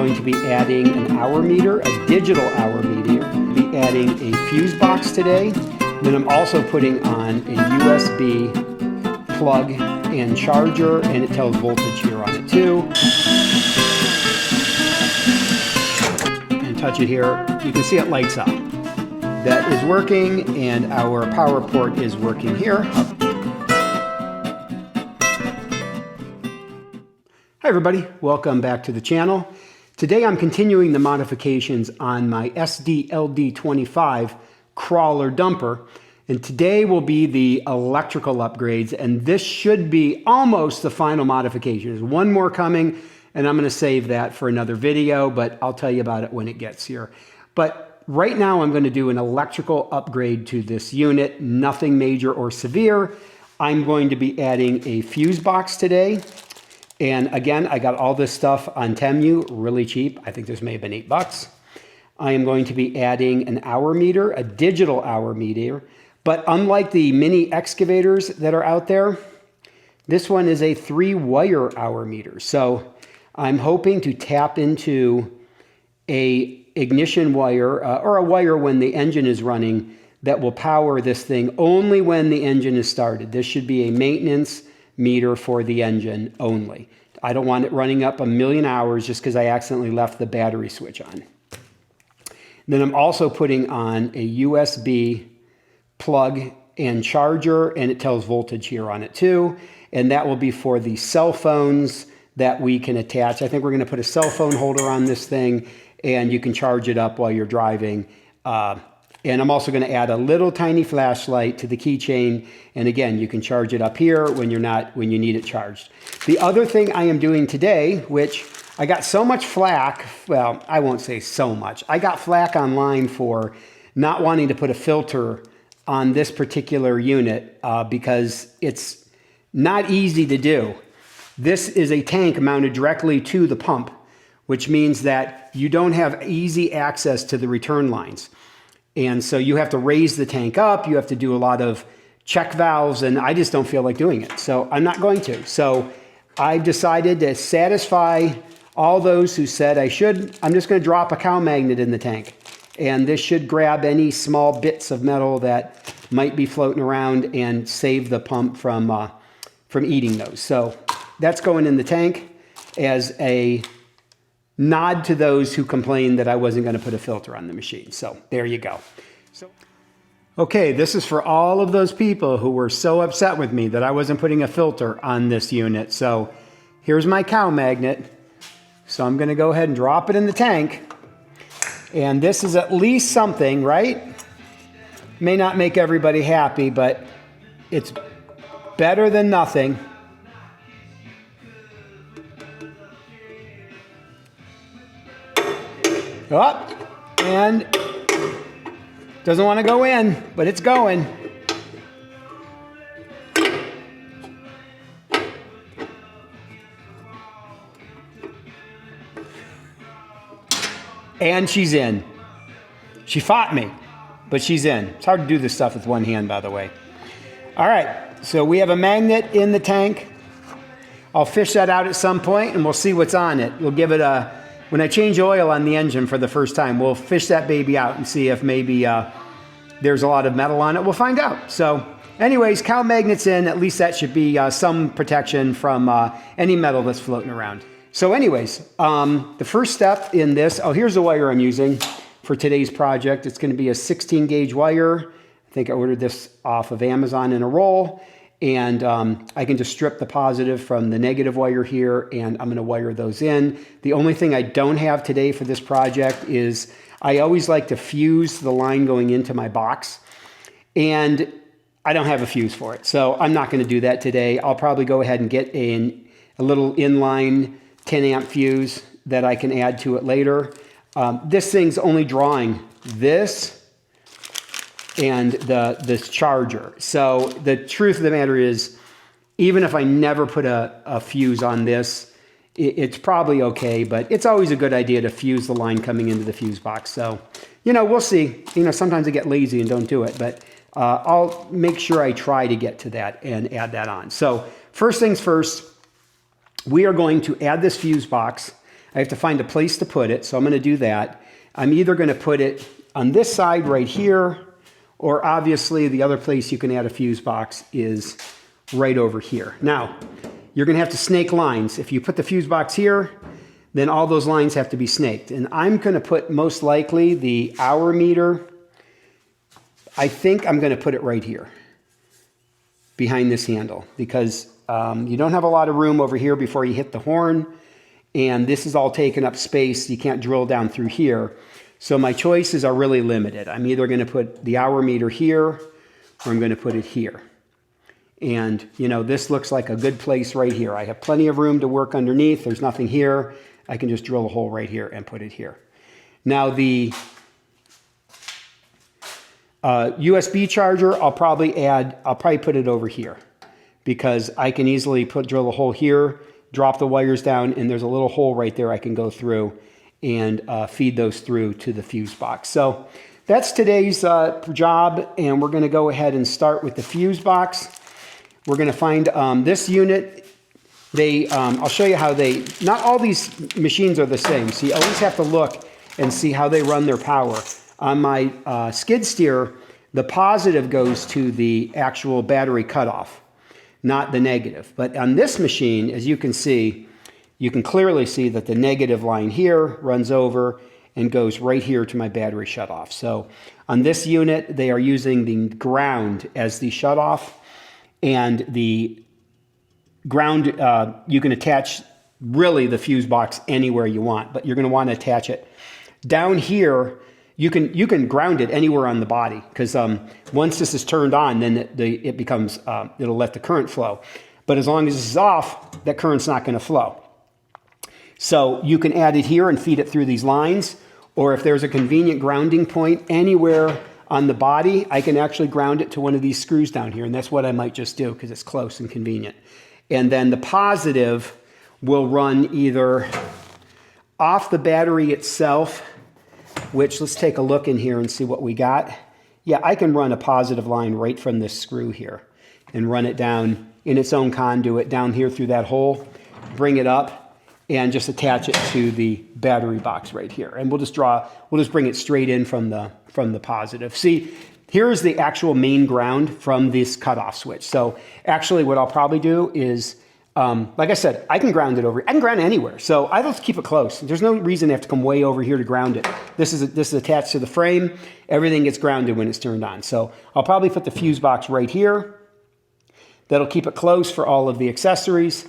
going to be adding an hour meter, a digital hour meter. Be adding a fuse box today. Then I'm also putting on a USB plug and charger, and it tells voltage here on it too. And touch it here, you can see it lights up. That is working, and our power port is working here. Hi everybody, welcome back to the channel. Today I'm continuing the modifications on my SDL25 Crawler Dumper, and today will be the electrical upgrades, and this should be almost the final modification. There's one more coming, and I'm going to save that for another video, but I'll tell you about it when it gets here. But right now I'm going to do an electrical upgrade to this unit, nothing major or severe. I'm going to be adding a fuse box today. And again, I got all this stuff on Temu, really cheap. I think this may have been $8. I am going to be adding an hour meter, a digital hour meter. But unlike the mini excavators that are out there, this one is a 3-wire hour meter. So I'm hoping to tap into a ignition wire or a wire when the engine is running that will power this thing only when the engine is started. This should be a maintenance meter for the engine only. I don't want it running up a million hours just because I accidentally left the battery switch on. Then I'm also putting on a USB plug and charger, and it tells voltage here on it too. And that will be for the cell phones that we can attach. I think we're going to put a cell phone holder on this thing, and you can charge it up while you're driving. And I'm also going to add a little tiny flashlight to the keychain. And again, you can charge it up here when you need it charged. The other thing I am doing today, which I got so much flack, well, I won't say so much. I got flack online for not wanting to put a filter on this particular unit because it's not easy to do. This is a tank mounted directly to the pump, which means that you don't have easy access to the return lines. And so you have to raise the tank up, you have to do a lot of check valves, and I just don't feel like doing it. So I'm not going to. So I've decided to satisfy all those who said I should. I'm just going to drop a cow magnet in the tank. And this should grab any small bits of metal that might be floating around and save the pump from eating those. So that's going in the tank as a nod to those who complained that I wasn't going to put a filter on the machine. So there you go. Okay, this is for all of those people who were so upset with me that I wasn't putting a filter on this unit. So here's my cow magnet. So I'm going to go ahead and drop it in the tank. And this is at least something, right? May not make everybody happy, but it's better than nothing. Oh, and doesn't want to go in, but it's going. And she's in. She fought me, but she's in. It's hard to do this stuff with one hand, by the way. All right, so we have a magnet in the tank. I'll fish that out at some point, and we'll see what's on it. We'll give it a... When I change oil on the engine for the first time, we'll fish that baby out and see if maybe there's a lot of metal on it. We'll find out. So anyways, cow magnets in, at least that should be some protection from any metal that's floating around. So anyways, the first step in this, oh, here's the wire I'm using for today's project. It's going to be a 16 gauge wire. I think I ordered this off of Amazon in a roll. And I can just strip the positive from the negative wire here, and I'm going to wire those in. The only thing I don't have today for this project is I always like to fuse the line going into my box, and I don't have a fuse for it. So I'm not going to do that today. I'll probably go ahead and get a little inline 10 amp fuse that I can add to it later. This thing's only drawing this and this charger. So the truth of the matter is, even if I never put a fuse on this, it's probably okay, but it's always a good idea to fuse the line coming into the fuse box. So, we'll see. Sometimes I get lazy and don't do it, but I'll make sure I try to get to that and add that on. So first things first, we are going to add this fuse box. I have to find a place to put it, so I'm going to do that. I'm either going to put it on this side right here, or obviously the other place you can add a fuse box is right over here. Now, you're going to have to snake lines. If you put the fuse box here, then all those lines have to be snaked. And I'm going to put most likely the hour meter, I think I'm going to put it right here behind this handle, because you don't have a lot of room over here before you hit the horn, and this is all taking up space. You can't drill down through here. So my choices are really limited. I'm either going to put the hour meter here, or I'm going to put it here. And, you know, this looks like a good place right here. I have plenty of room to work underneath. There's nothing here. I can just drill a hole right here and put it here. Now the USB charger, I'll probably put it over here, because I can easily drill a hole here, drop the wires down, and there's a little hole right there I can go through and feed those through to the fuse box. So that's today's job, and we're going to go ahead and start with the fuse box. We're going to find this unit. I'll show you how not all these machines are the same, so you always have to look and see how they run their power. On my skid steer, the positive goes to the actual battery cutoff, not the negative. But on this machine, as you can see, you can clearly see that the negative line here runs over and goes right here to my battery shutoff. So on this unit, they are using the ground as the shutoff, and the ground, you can attach really the fuse box anywhere you want, but you're going to want to attach it down here. You can ground it anywhere on the body, because once this is turned on, then it becomes, it'll let the current flow. But as long as this is off, that current's not going to flow. So you can add it here and feed it through these lines, or if there's a convenient grounding point anywhere on the body, I can actually ground it to one of these screws down here, and that's what I might just do because it's close and convenient. And then the positive will run either off the battery itself, which, let's take a look in here and see what we got. Yeah, I can run a positive line right from this screw here and run it down in its own conduit down here through that hole, bring it up, and just attach it to the battery box right here. And we'll just bring it straight in from the positive. See, here's the actual main ground from this cutoff switch. So actually what I'll probably do is, like I said, I can ground it over. I can ground it anywhere. So I just keep it close. There's no reason to have to come way over here to ground it. This is attached to the frame. Everything gets grounded when it's turned on. So I'll probably put the fuse box right here. That'll keep it close for all of the accessories,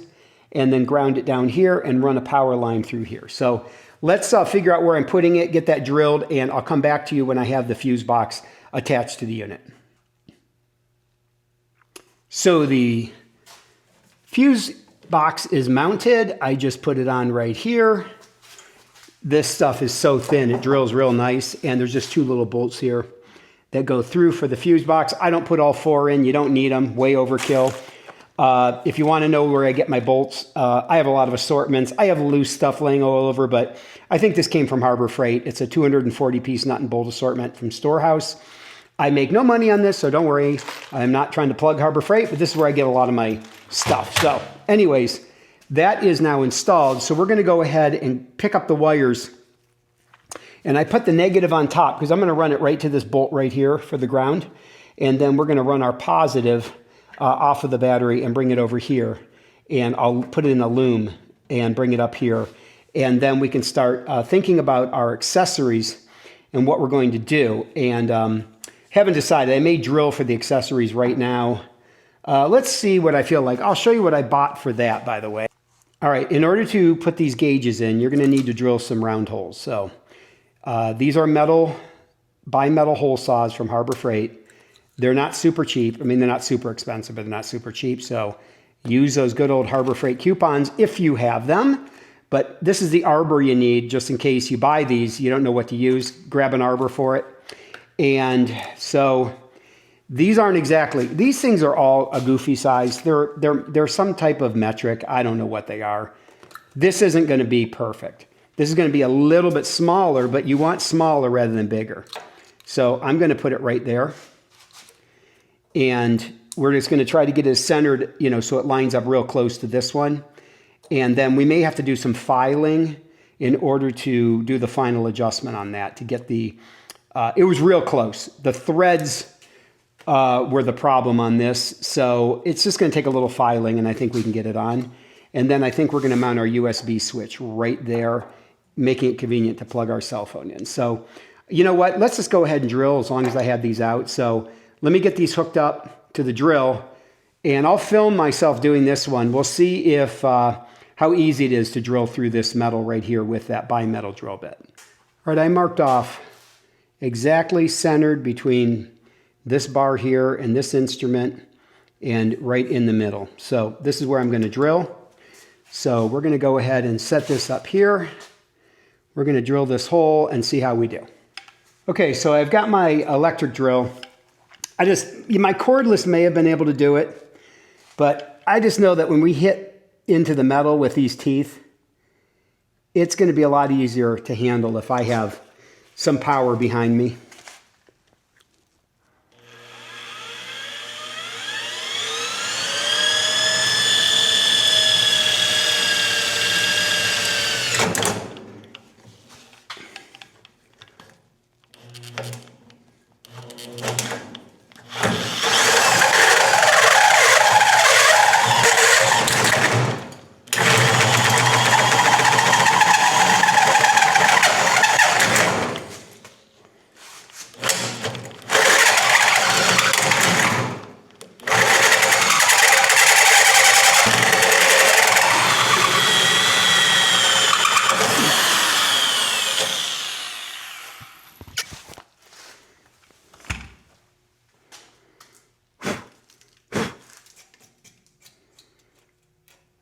and then ground it down here and run a power line through here. So let's figure out where I'm putting it, get that drilled, and I'll come back to you when I have the fuse box attached to the unit. So the fuse box is mounted. I just put it on right here. This stuff is so thin, it drills real nice, and there's just two little bolts here that go through for the fuse box. I don't put all four in. You don't need them. Way overkill. If you want to know where I get my bolts, I have a lot of assortments. I have loose stuff laying all over, but I think this came from Harbor Freight. It's a 240-piece nut and bolt assortment from Storehouse. I make no money on this, so don't worry. I'm not trying to plug Harbor Freight, but this is where I get a lot of my stuff. So anyways, that is now installed. So we're going to go ahead and pick up the wires. And I put the negative on top because I'm going to run it right to this bolt right here for the ground. And then we're going to run our positive off of the battery and bring it over here. And I'll put it in a loom and bring it up here. And then we can start thinking about our accessories and what we're going to do. And haven't decided. I may drill for the accessories right now. Let's see what I feel like. I'll show you what I bought for that, by the way. All right, in order to put these gauges in, you're going to need to drill some round holes. So these are bimetal hole saws from Harbor Freight. They're not super cheap. I mean, they're not super expensive, but they're not super cheap. So use those good old Harbor Freight coupons if you have them. But this is the arbor you need just in case you buy these. You don't know what to use. Grab an arbor for it. And so these aren't exactly, these things are all a goofy size. They're some type of metric. I don't know what they are. This isn't going to be perfect. This is going to be a little bit smaller, but you want smaller rather than bigger. So I'm going to put it right there. And we're just going to try to get it centered, you know, so it lines up real close to this one. And then we may have to do some filing in order to do the final adjustment on that to get the, it was real close. The threads were the problem on this, so it's just going to take a little filing, and I think we can get it on. And then I think we're going to mount our USB switch right there, making it convenient to plug our cell phone in. So you know what, let's just go ahead and drill as long as I have these out. So let me get these hooked up to the drill, and I'll film myself doing this one. We'll see if how easy it is to drill through this metal right here with that bimetal drill bit. All right, I marked off exactly centered between this bar here and this instrument and right in the middle. So this is where I'm going to drill. So we're going to go ahead and set this up here. We're going to drill this hole and see how we do. Okay, so I've got my electric drill. My cordless may have been able to do it, but I just know that when we hit into the metal with these teeth, it's going to be a lot easier to handle if I have some power behind me.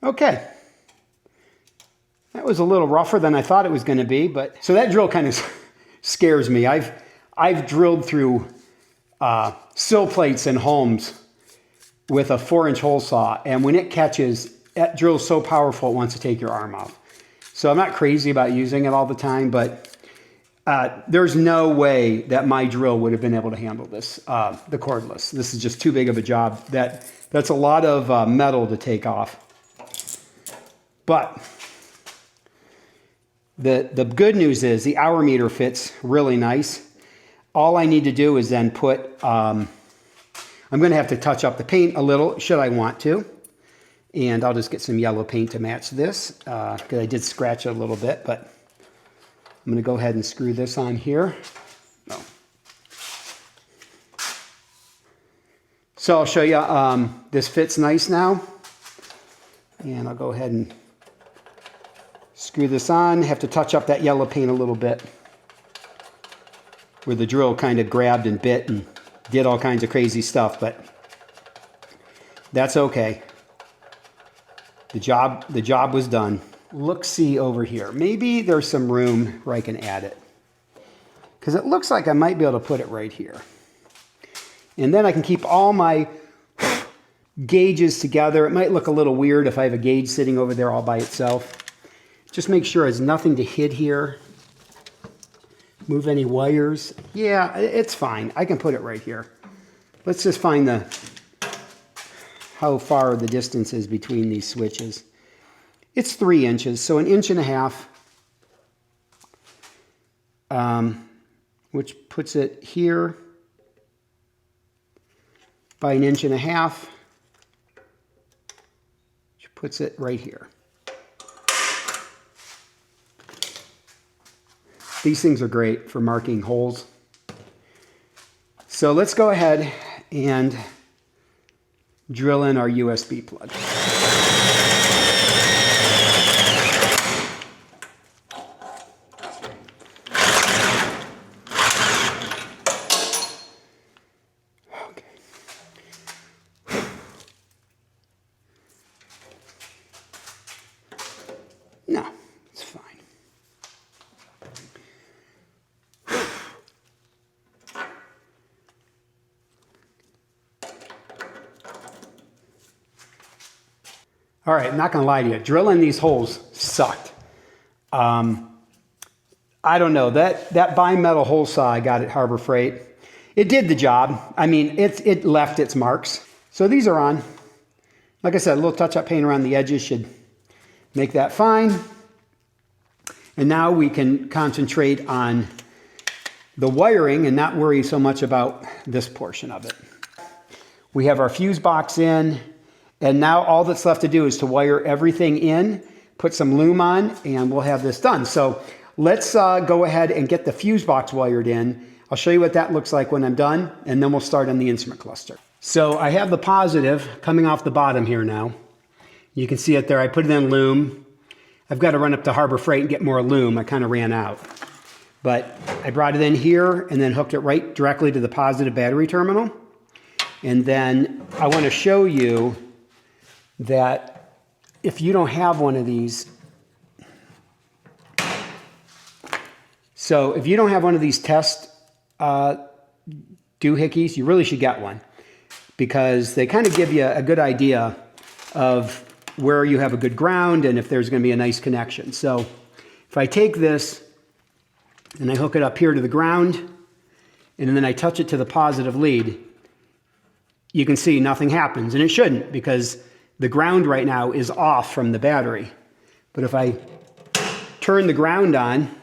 Okay, that was a little rougher than I thought it was going to be, but so that drill kind of scares me. I've drilled through sill plates in homes with a 4-inch hole saw, and when it catches, that drill's so powerful it wants to take your arm off. So I'm not crazy about using it all the time, but there's no way that my drill would have been able to handle this, the cordless. This is just too big of a job. That's a lot of metal to take off. But the good news is the hour meter fits really nice. All I need to do is then put, I'm going to have to touch up the paint a little, should I want to. And I'll just get some yellow paint to match this, because I did scratch it a little bit, but I'm going to go ahead and screw this on here. Oh. So I'll show you, this fits nice now. And I'll go ahead and screw this on. Have to touch up that yellow paint a little bit where the drill kind of grabbed and bit and did all kinds of crazy stuff, but that's okay. The job was done. Look-see over here. Maybe there's some room where I can add it, because it looks like I might be able to put it right here. And then I can keep all my gauges together. It might look a little weird if I have a gauge sitting over there all by itself. Just make sure there's nothing to hit here. Move any wires. Yeah, it's fine. I can put it right here. Let's just find how far the distance is between these switches. It's 3 inches, so 1.5 inches, which puts it here by 1.5 inches, which puts it right here. These things are great for marking holes. So let's go ahead and drill in our USB plug. Okay. No, it's fine. All right, I'm not going to lie to you. Drilling these holes sucked. I don't know. That bimetal hole saw I got at Harbor Freight, it did the job. I mean, it left its marks. So these are on. Like I said, a little touch-up paint around the edges should make that fine. And now we can concentrate on the wiring and not worry so much about this portion of it. We have our fuse box in, and now all that's left to do is to wire everything in, put some loom on, and we'll have this done. So let's go ahead and get the fuse box wired in. I'll show you what that looks like when I'm done, and then we'll start on the instrument cluster. So I have the positive coming off the bottom here now. You can see it there. I put it in loom. I've got to run up to Harbor Freight and get more loom. I kind of ran out. But I brought it in here and then hooked it right directly to the positive battery terminal. And then I want to show you that if you don't have one of these, so if you don't have one of these test doohickeys, you really should get one, because they kind of give you a good idea of where you have a good ground and if there's going to be a nice connection. So if I take this and I hook it up here to the ground, and then I touch it to the positive lead, you can see nothing happens, and it shouldn't, because the ground right now is off from the battery. But if I turn the ground on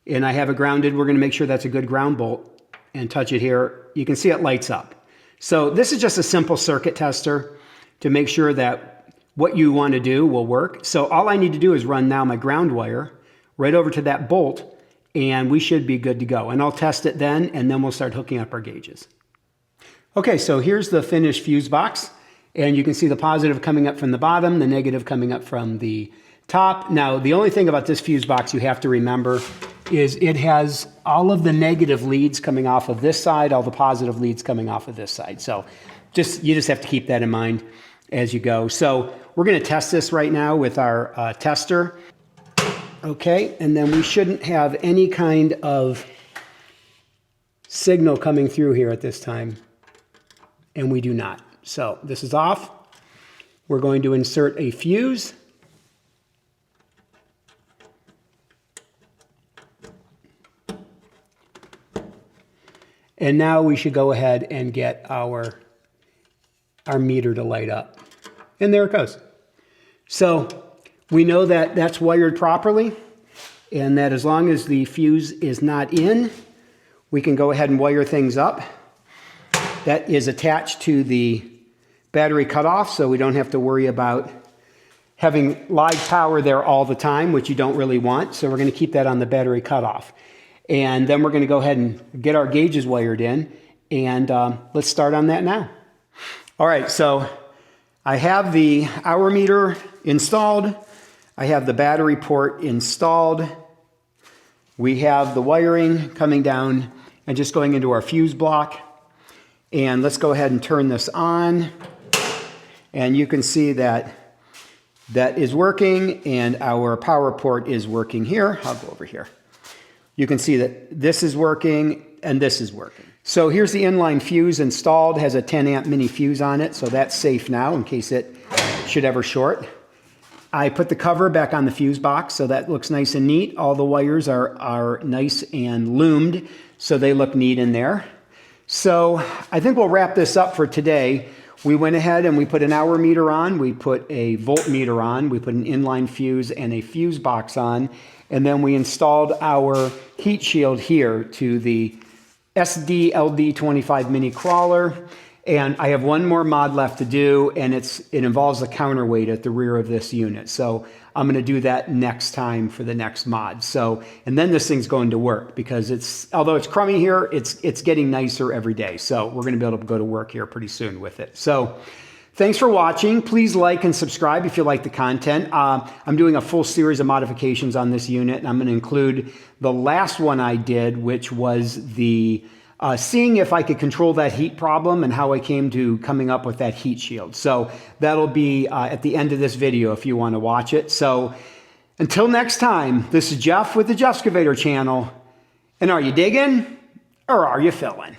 and I have it grounded, we're going to make sure that's a good ground bolt, and touch it here, you can see it lights up. So this is just a simple circuit tester to make sure that what you want to do will work. So all I need to do is run now my ground wire right over to that bolt, and we should be good to go. And I'll test it then, and then we'll start hooking up our gauges. Okay, so here's the finished fuse box, and you can see the positive coming up from the bottom, the negative coming up from the top. Now, the only thing about this fuse box you have to remember is it has all of the negative leads coming off of this side, all the positive leads coming off of this side. So you just have to keep that in mind as you go. So we're going to test this right now with our tester. Okay, and then we shouldn't have any kind of signal coming through here at this time, and we do not. So this is off. We're going to insert a fuse. And now we should go ahead and get our meter to light up. And there it goes. So we know that that's wired properly, and that as long as the fuse is not in, we can go ahead and wire things up. That is attached to the battery cutoff, so we don't have to worry about having live power there all the time, which you don't really want. So we're going to keep that on the battery cutoff. And then we're going to go ahead and get our gauges wired in, and let's start on that now. All right, so I have the hour meter installed. I have the battery port installed. We have the wiring coming down and just going into our fuse block. And let's go ahead and turn this on. And you can see that that is working, and our power port is working here. I'll go over here. You can see that this is working and this is working. So here's the inline fuse installed. It has a 10 amp mini fuse on it, so that's safe now in case it should ever short. I put the cover back on the fuse box, so that looks nice and neat. All the wires are nice and loomed, so they look neat in there. So I think we'll wrap this up for today. We went ahead and we put an hour meter on, we put a voltmeter on, we put an inline fuse and a fuse box on, and then we installed our heat shield here to the SDL25 Mini Crawler. And I have one more mod left to do, and it involves a counterweight at the rear of this unit. So I'm going to do that next time for the next mod. So, and then this thing's going to work, because although it's crummy here, it's getting nicer every day. So we're going to be able to go to work here pretty soon with it. So thanks for watching. Please like and subscribe if you like the content. I'm doing a full series of modifications on this unit, and I'm going to include the last one I did, which was the seeing if I could control that heat problem and how I came to coming up with that heat shield. So that'll be at the end of this video if you want to watch it. So until next time, this is Jeff with the Jeffscavator channel. And are you digging or are you filling?